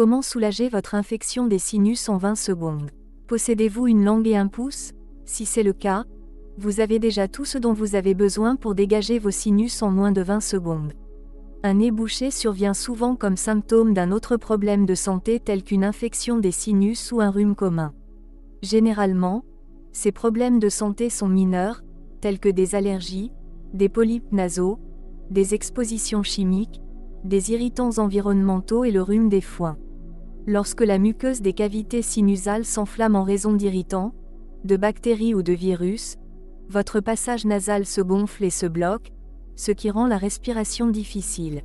Comment soulager votre infection des sinus en 20 secondes? Possédez-vous une langue et un pouce? Si c'est le cas, vous avez déjà tout ce dont vous avez besoin pour dégager vos sinus en moins de 20 secondes. Un nez bouché survient souvent comme symptôme d'un autre problème de santé tel qu'une infection des sinus ou un rhume commun. Généralement, ces problèmes de santé sont mineurs, tels que des allergies, des polypes nasaux, des expositions chimiques, des irritants environnementaux et le rhume des foins. Lorsque la muqueuse des cavités sinusales s'enflamme en raison d'irritants, de bactéries ou de virus, votre passage nasal se gonfle et se bloque, ce qui rend la respiration difficile.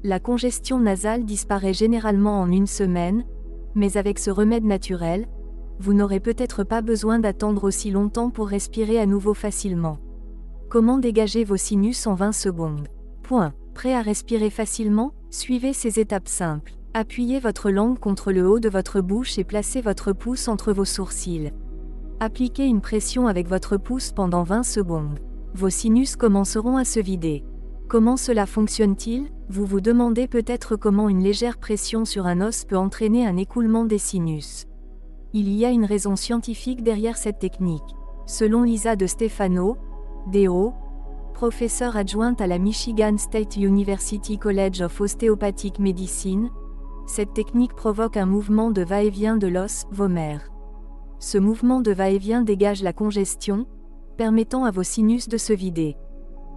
La congestion nasale disparaît généralement en une semaine, mais avec ce remède naturel, vous n'aurez peut-être pas besoin d'attendre aussi longtemps pour respirer à nouveau facilement. Comment dégager vos sinus en 20 secondes? Prêt à respirer facilement? Suivez ces étapes simples. Appuyez votre langue contre le haut de votre bouche et placez votre pouce entre vos sourcils. Appliquez une pression avec votre pouce pendant 20 secondes. Vos sinus commenceront à se vider. Comment cela fonctionne-t-il? Vous vous demandez peut-être comment une légère pression sur un os peut entraîner un écoulement des sinus. Il y a une raison scientifique derrière cette technique. Selon Lisa De Stefano, DO, professeure adjointe à la Michigan State University College of Osteopathic Medicine, cette technique provoque un mouvement de va-et-vient de l'os vomer. Ce mouvement de va-et-vient dégage la congestion, permettant à vos sinus de se vider.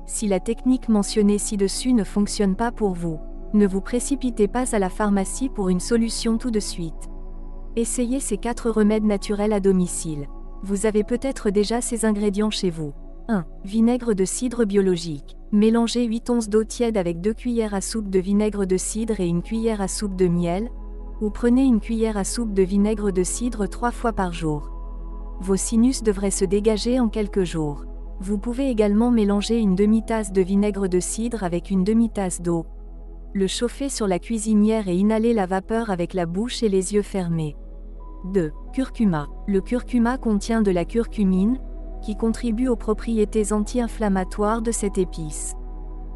Si la technique mentionnée ci-dessus ne fonctionne pas pour vous, ne vous précipitez pas à la pharmacie pour une solution tout de suite. Essayez ces 4 remèdes naturels à domicile. Vous avez peut-être déjà ces ingrédients chez vous. 1. Vinaigre de cidre biologique. Mélangez 8 onces d'eau tiède avec 2 cuillères à soupe de vinaigre de cidre et 1 cuillère à soupe de miel, ou prenez 1 cuillère à soupe de vinaigre de cidre 3 fois par jour. Vos sinus devraient se dégager en quelques jours. Vous pouvez également mélanger une demi-tasse de vinaigre de cidre avec une demi-tasse d'eau. Le chauffer sur la cuisinière et inhaler la vapeur avec la bouche et les yeux fermés. 2. Curcuma. Le curcuma contient de la curcumine, qui contribue aux propriétés anti-inflammatoires de cette épice.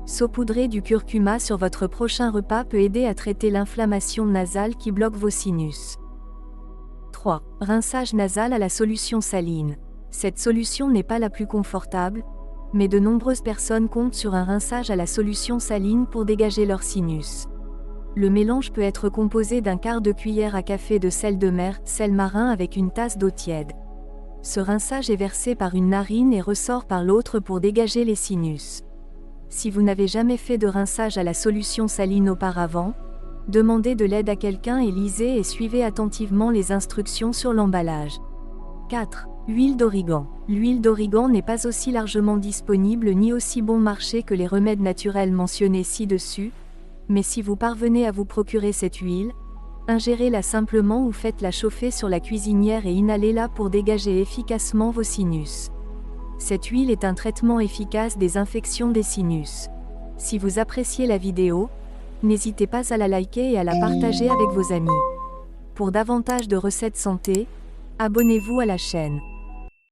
Saupoudrer du curcuma sur votre prochain repas peut aider à traiter l'inflammation nasale qui bloque vos sinus. 3. Rinçage nasal à la solution saline. Cette solution n'est pas la plus confortable, mais de nombreuses personnes comptent sur un rinçage à la solution saline pour dégager leurs sinus. Le mélange peut être composé d'un quart de cuillère à café de sel de mer, sel marin avec une tasse d'eau tiède. Ce rinçage est versé par une narine et ressort par l'autre pour dégager les sinus. Si vous n'avez jamais fait de rinçage à la solution saline auparavant, demandez de l'aide à quelqu'un et lisez et suivez attentivement les instructions sur l'emballage. 4. Huile d'origan. L'huile d'origan n'est pas aussi largement disponible ni aussi bon marché que les remèdes naturels mentionnés ci-dessus, mais si vous parvenez à vous procurer cette huile, ingérez-la simplement ou faites-la chauffer sur la cuisinière et inhalez-la pour dégager efficacement vos sinus. Cette huile est un traitement efficace des infections des sinus. Si vous appréciez la vidéo, n'hésitez pas à la liker et à la partager avec vos amis. Pour davantage de recettes santé, abonnez-vous à la chaîne.